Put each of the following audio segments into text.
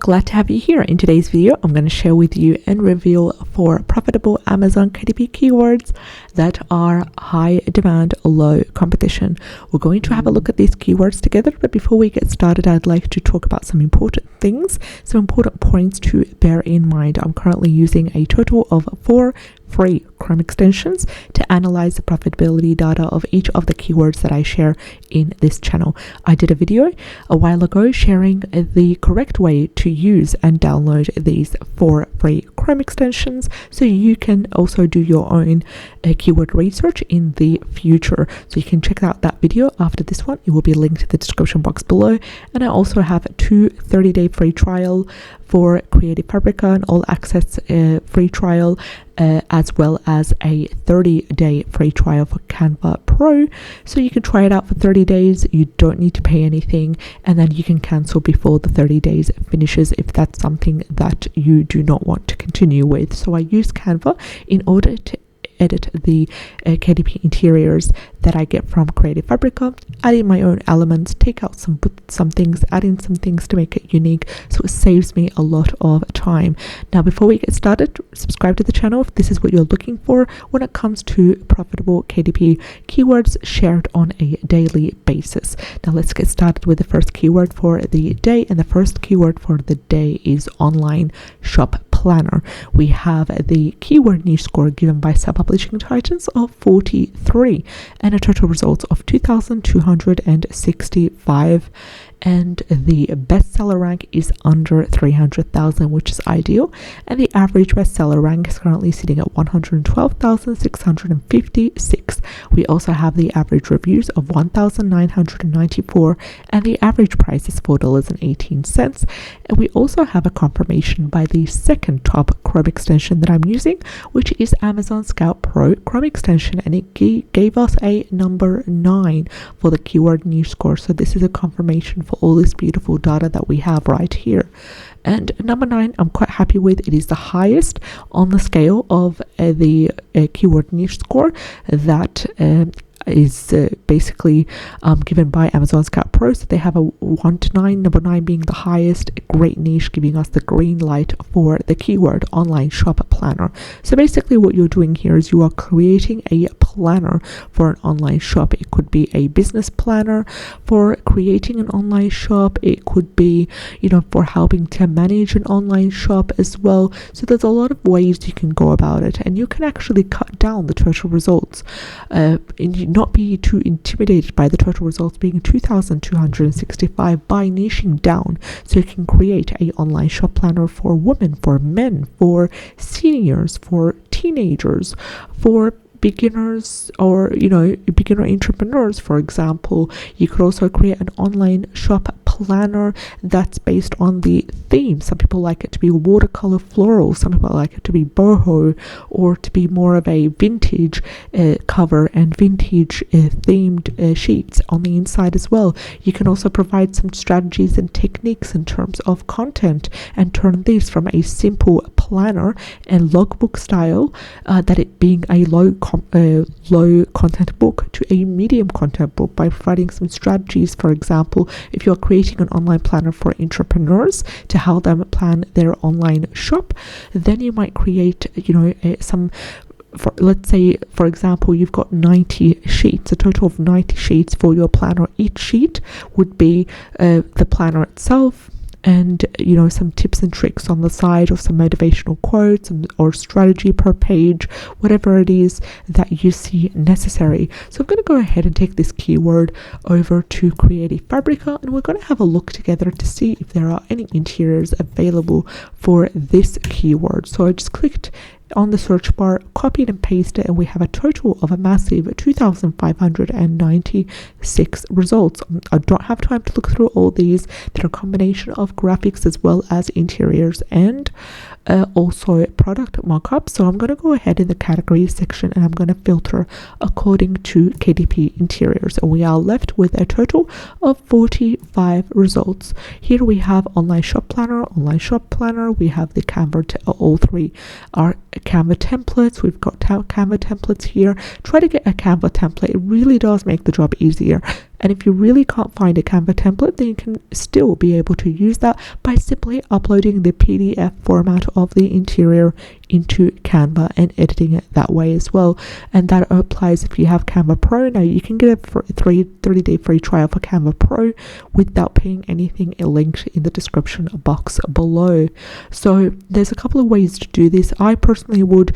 Glad to have you here. In today's video, I'm going to share with you and reveal 4 profitable Amazon KDP keywords that are high demand, low competition. We're going to have a look at these keywords together, but before we get started, I'd like to talk about some important things, some important points to bear in mind. I'm currently using a total of 4 free Chrome extensions to analyze the profitability data of each of the keywords that I share in this channel. I did a video a while ago sharing the correct way to use and download these 4 free Chrome extensions, so you can also do your own keyword research in the future. So you can check out that video after this one. It will be linked in the description box below. And I also have 2 30-day free trial for Creative Fabrica, an all access free trial, as well as a 30-day free trial for Canva Pro. So you can try it out for 30 days. You don't need to pay anything, and then you can cancel before the 30 days finishes if that's something that you do not want to continue with. So I use Canva in order to edit the KDP interiors that I get from Creative Fabrica, add in my own elements, take out some things, add in some things to make it unique, so it saves me a lot of time. Now, before we get started, subscribe to the channel if this is what you're looking for when it comes to profitable KDP keywords shared on a daily basis. Now let's get started with the first keyword for the day, and the first keyword for the day is online shop planner. We have the keyword niche score given by self-publishing titans of 43 and a total results of 2,265, and the bestseller rank is under 300,000, which is ideal, and the average bestseller rank is currently sitting at 112,656. We also have the average reviews of 1,994, and the average price is $4.18. And we also have a confirmation by the second top Chrome extension that I'm using, which is Amazon Scout Pro Chrome extension, and it gave us a number 9 for the keyword niche score. So this is a confirmation for all this beautiful data that we have right here. And number 9, I'm quite happy with. It is the highest on the scale of the keyword niche score that is basically given by Amazon Scout Pro. So they have a 1 to 9, number 9 being the highest, great niche, giving us the green light for the keyword online shop planner. So basically what you're doing here is you are creating a planner for an online shop. It could be a business planner for creating an online shop. It could be, for helping to manage an online shop as well. So there's a lot of ways you can go about it, and you can actually cut down the total results and not be too intimidated by the total results being 2,265 by niching down. So you can create a online shop planner for women, for men, for seniors, for teenagers, for beginners, or beginner entrepreneurs. For example, you could also create an online shop planner that's based on the theme. Some people like it to be watercolor floral, some people like it to be boho, or to be more of a vintage cover and vintage themed sheets on the inside as well. You can also provide some strategies and techniques in terms of content and turn this from a simple planner and logbook style, that it being a low content book, to a medium content book by providing some strategies. For example, if you're creating an online planner for entrepreneurs to help them plan their online shop, then you might create let's say, for example, you've got 90 sheets, a total of 90 sheets for your planner. Each sheet would be the planner itself, and some tips and tricks on the side, or some motivational quotes or strategy per page, whatever it is that you see necessary. So I'm going to go ahead and take this keyword over to Creative Fabrica, and we're going to have a look together to see if there are any interiors available for this keyword. So I just clicked on the search bar, copied and pasted, and we have a total of a massive 2,596 results. I don't have time to look through all these. They're a combination of graphics as well as interiors and also product mockup. So I'm going to go ahead in the category section, and I'm going to filter according to KDP interiors, and we are left with a total of 45 results. Here we have online shop planner, we have the Canva, all 3 are Canva templates. We've got Canva templates here. Try to get a Canva template. It really does make the job easier. And if you really can't find a Canva template, then you can still be able to use that by simply uploading the PDF format of the interior into Canva and editing it that way as well. And that applies if you have Canva Pro. Now you can get a 30-day free trial for Canva Pro without paying anything, linked in the description box below. So there's a couple of ways to do this. I personally would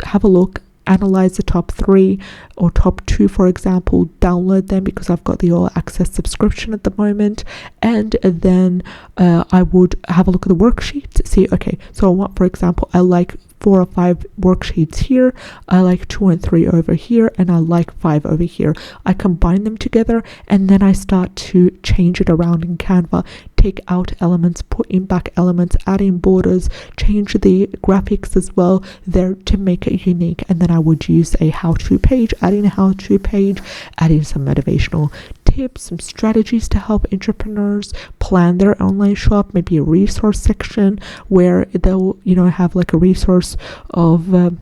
have a look, analyze the top 3 or top 2, for example, download them because I've got the all access subscription at the moment, and then I would have a look at the worksheets, see, okay, so I want, for example, I like 4 or 5 worksheets here, I like 2 and 3 over here, and I like 5 over here. I combine them together, and then I start to change it around in Canva, take out elements, put in back elements, add in borders, change the graphics as well there to make it unique. And then I would use a how-to page, adding a how-to page, adding some motivational tips, some strategies to help entrepreneurs plan their online shop, maybe a resource section where they'll, have like a resource of a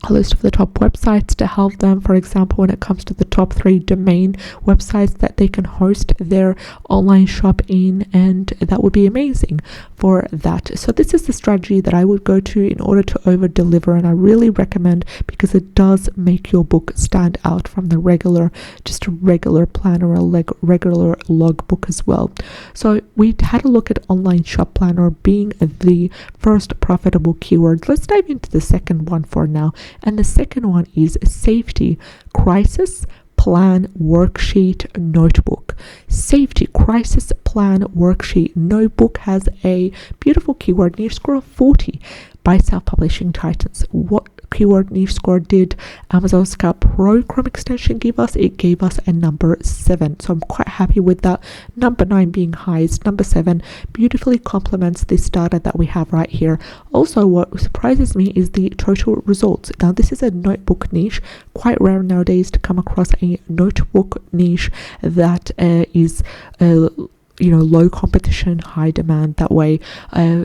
list of the top websites to help them, for example, when it comes to the top 3 domain websites that they can host their online shop in, and that would be amazing for that. So this is the strategy that I would go to in order to over deliver, and I really recommend, because it does make your book stand out from the regular planner or regular logbook as well. So we had a look at online shop planner being the first profitable keyword. Let's dive into the second one for now. And the second one is safety crisis plan worksheet notebook. Safety crisis plan worksheet notebook has a beautiful keyword niche score of 40 by self-publishing titans. What keyword niche score did Amazon Scout Pro Chrome extension give us? It gave us a number 7. So I'm quite happy with that. Number 9 being highest, number 7 beautifully complements this data that we have right here. Also, what surprises me is the total results. Now, this is a notebook niche. Quite rare nowadays to come across a notebook niche that is low competition, high demand that way.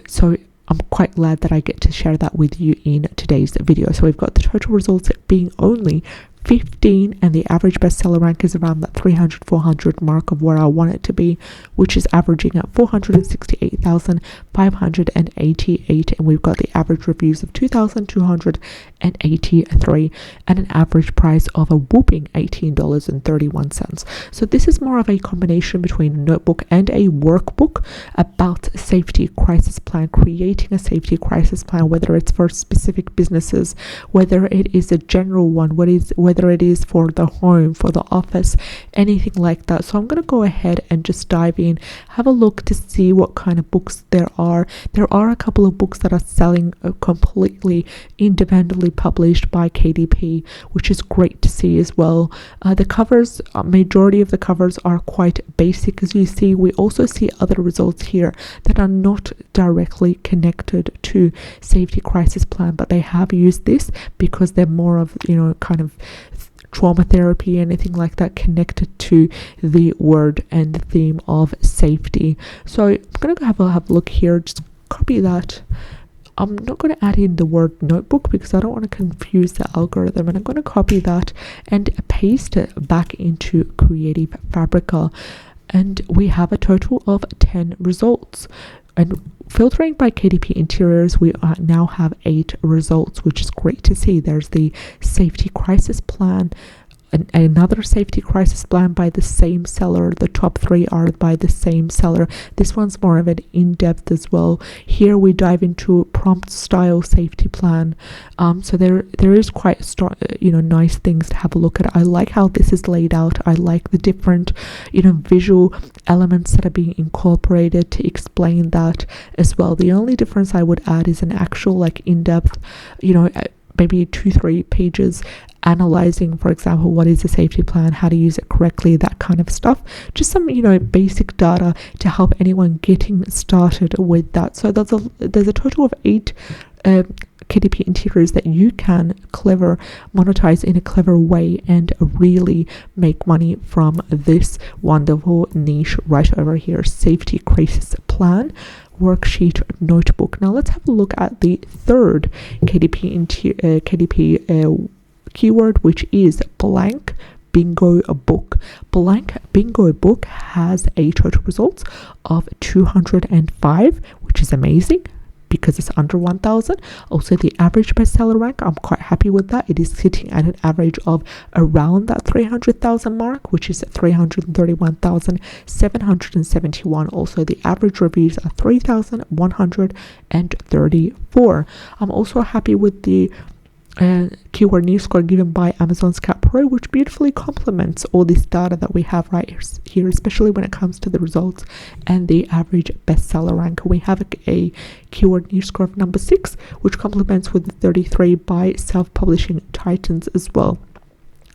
So I'm quite glad that I get to share that with you in today's video. So we've got the total results being only 15, and the average bestseller rank is around that 300-400 mark of where I want it to be, which is averaging at 468,588, and we've got the average reviews of 2,283 and an average price of a whooping $18.31. So this is more of a combination between a notebook and a workbook about safety crisis plan, creating a safety crisis plan, whether it's for specific businesses, whether it is a general one, whether it is for the home, for the office, anything like that. So I'm going to go ahead and just dive in, have a look to see what kind of books there are. There are a couple of books that are selling completely independently published by KDP, which is great to see as well. The covers, majority of the covers are quite basic, as you see. We also see other results here that are not directly connected to safety crisis plan, but they have used this because they're more of, kind of trauma therapy, anything like that, connected to the word and the theme of safety. So I'm going to have a look here, just copy that. I'm not going to add in the word notebook because I don't want to confuse the algorithm, and I'm going to copy that and paste it back into Creative Fabrica, and we have a total of 10 results. And filtering by KDP Interiors, we now have 8 results, which is great to see. There's the safety crisis plan, another safety crisis plan by the same seller. The top 3 are by the same seller. This one's more of an in-depth as well. Here we dive into prompt style safety plan. So there is quite nice things to have a look at. I like how this is laid out. I like the different visual elements that are being incorporated to explain that as well. The only difference I would add is an actual in-depth, maybe 2-3 pages analyzing, for example, what is a safety plan, how to use it correctly, that kind of stuff. Just some basic data to help anyone getting started with that. So there's a total of 8 KDP interiors that you can monetize in a clever way and really make money from this wonderful niche right over here, safety crisis plan worksheet notebook. Now let's have a look at the third KDP keyword, which is blank bingo book. Blank bingo book has a total results of 205, which is amazing because it's under 1,000. Also, the average bestseller rank, I'm quite happy with that. It is sitting at an average of around that 300,000 mark, which is 331,771. Also, the average reviews are 3,134. I'm also happy with the keyword niche score given by Amazon Scout Pro, which beautifully complements all this data that we have right here, especially when it comes to the results and the average bestseller rank. We have a keyword niche score of number 6, which complements with the 33 by self-publishing titans as well.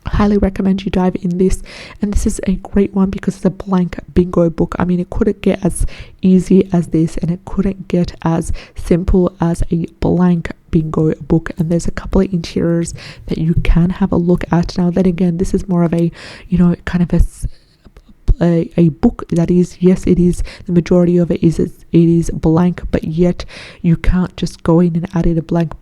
Highly recommend you dive in this, and this is a great one because it's a blank bingo book. I mean, it couldn't get as easy as this, and it couldn't get as simple as a blank bingo book. And there's a couple of interiors that you can have a look at. Now then again, this is more of a, kind of a book that is, yes, it is, the majority of it is blank, but yet you can't just go in and add in a blank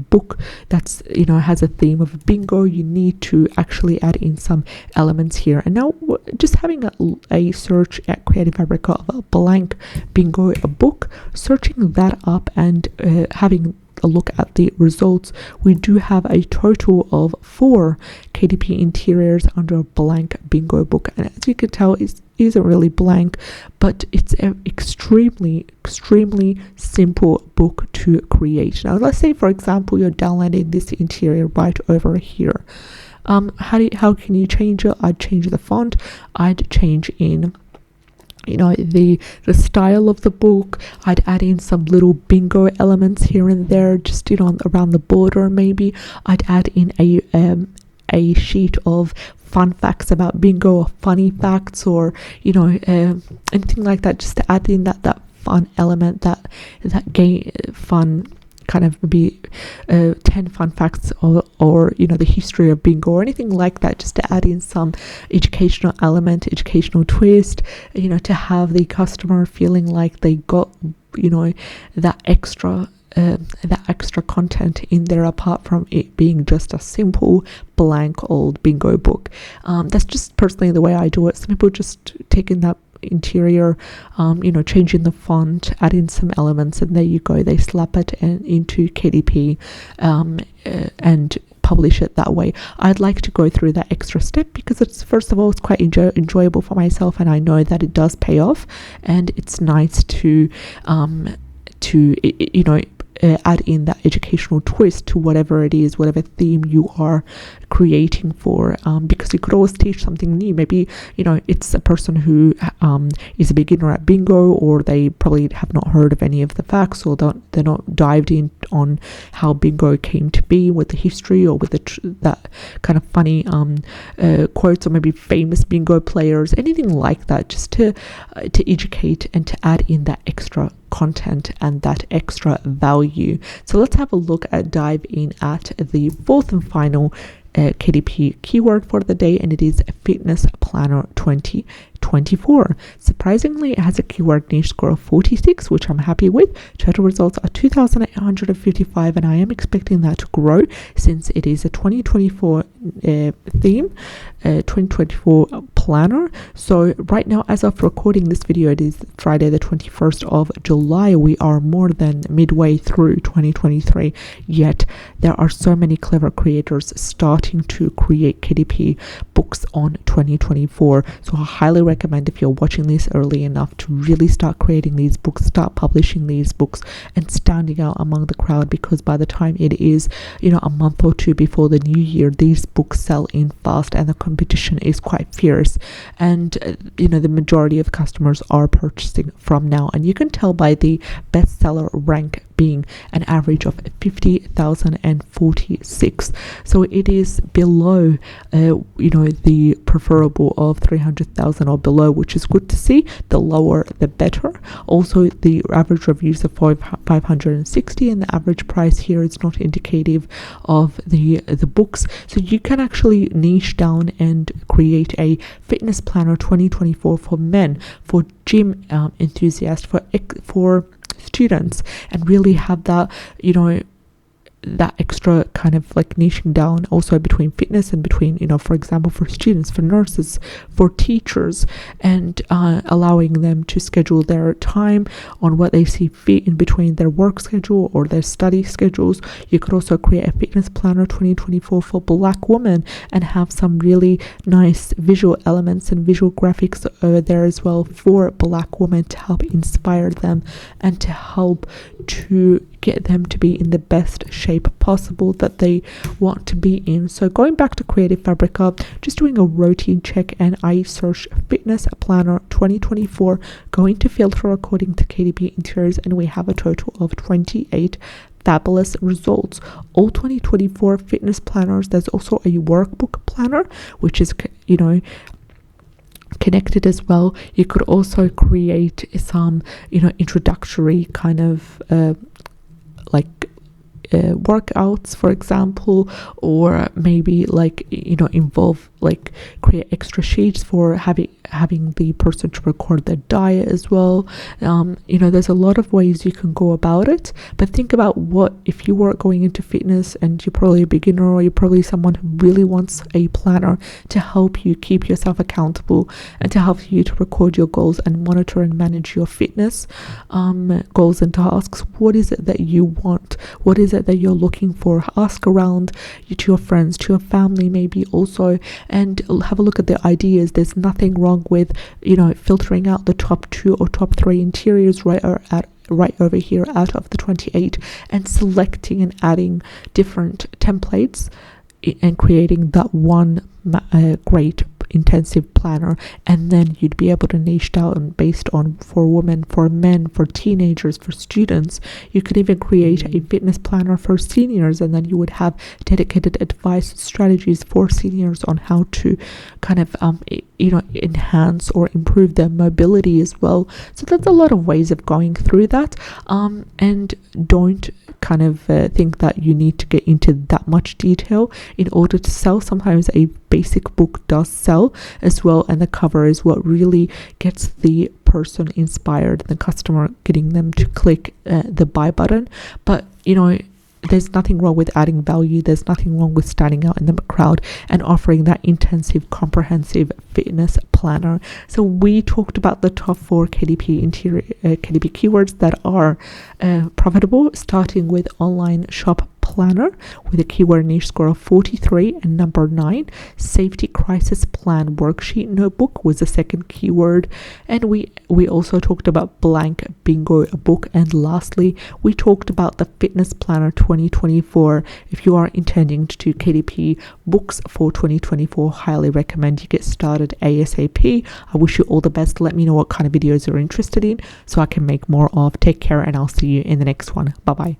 book that's has a theme of bingo. You need to actually add in some elements here. And now just having a search at Creative Fabrica of a blank bingo book, searching that up and having a look at the results, we do have a total of 4 KDP interiors under a blank bingo book. And as you can tell, it isn't really blank, but it's an extremely simple book to create. Now let's say, for example, you're downloading this interior right over here. How can you change it? I'd change the font. I'd change in the style of the book. I'd add in some little bingo elements here and there, just around the border. Maybe I'd add in a sheet of fun facts about bingo, or funny facts, or anything like that, just to add in that fun element, that game fun kind of maybe 10 fun facts, or the history of bingo, or anything like that, just to add in some educational element, educational twist, to have the customer feeling like they got that extra content in there, apart from it being just a simple blank old bingo book. That's just personally the way I do it. Some people just taking that interior, changing the font, add in some elements, and there you go, they slap it into KDP and publish it that way. I'd like to go through that extra step because it's, first of all, it's quite enjoyable for myself, and I know that it does pay off, and it's nice to add in that educational twist to whatever it is, whatever theme you are creating for, because you could always teach something new. Maybe it's a person who is a beginner at bingo, or they probably have not heard of any of the facts, or they're not dived in on how bingo came to be, with the history, or with that kind of funny quotes, or maybe famous bingo players, anything like that, just to educate and to add in that extra content and that extra value. So let's have a look at dive in at the 4th and final KDP keyword for the day, and it is Fitness Planner 2024. Surprisingly, it has a keyword niche score of 46, which I'm happy with. Total results are 2,855, and I am expecting that to grow since it is a 2024 theme, 2024 planner. So right now, as of recording this video, it is Friday the 21st of July. We are more than midway through 2023, yet there are so many clever creators starting to create KDP books on 2024. So I highly recommend, if you're watching this early enough, to really start creating these books, start publishing these books, and standing out among the crowd, because by the time it is a month or two before the new year, these books sell in fast, and the competition is quite fierce, and the majority of customers are purchasing from now, and you can tell by the bestseller rank being an average of 50,046. So it is below the preferable of 300,000 or below, which is good to see. The lower the better. Also, the average reviews are 560, and the average price here is not indicative of the books. So you can actually niche down and create a fitness planner 2024 for men, for gym enthusiasts, for students, and really have that that extra kind of like niching down also between fitness and between, for example, for students, for nurses, for teachers, and allowing them to schedule their time on what they see fit in between their work schedule or their study schedules. You could also create a fitness planner 2024 for Black women and have some really nice visual elements and visual graphics over there as well for Black women to help inspire them and to help to get them to be in the best shape possible that they want to be in. So going back to Creative Fabrica, just doing a routine check, and I search fitness planner 2024, going to filter according to KDP interiors, and we have a total of 28 fabulous results. All 2024 fitness planners. There's also a workbook planner, which is connected as well. You could also create some introductory kind of workouts, for example, or maybe involve create extra sheets for having the person to record their diet as well. There's a lot of ways you can go about it, but think about what if you were going into fitness and you're probably a beginner, or you're probably someone who really wants a planner to help you keep yourself accountable and to help you to record your goals and monitor and manage your fitness goals and tasks. What is it that you want? What is it that you're looking for? Ask around to your friends, to your family maybe also, and have a look at the ideas. There's nothing wrong with filtering out the top 2 or top 3 interiors right over here out of the 28 and selecting and adding different templates and creating that one great intensive planner, and then you'd be able to niche down based on for women, for men, for teenagers, for students. You could even create a fitness planner for seniors, and then you would have dedicated advice strategies for seniors on how to kind of enhance or improve their mobility as well. So that's a lot of ways of going through that, and don't kind of think that you need to get into that much detail in order to sell. Sometimes a basic book does sell as well, and the cover is what really gets the person inspired, the customer, getting them to click the buy button. But there's nothing wrong with adding value. There's nothing wrong with standing out in the crowd and offering that intensive, comprehensive fitness planner. So we talked about the top 4 KDP keywords that are profitable, starting with online shop planner with a keyword niche score of 43, and number 9, safety crisis plan worksheet notebook was the second keyword. And we also talked about blank bingo book, and lastly we talked about the fitness planner 2024. If you are intending to do KDP books for 2024, highly recommend you get started ASAP. I wish you all the best. Let me know what kind of videos you're interested in so I can make more of. Take care, and I'll see you in the next one. Bye bye.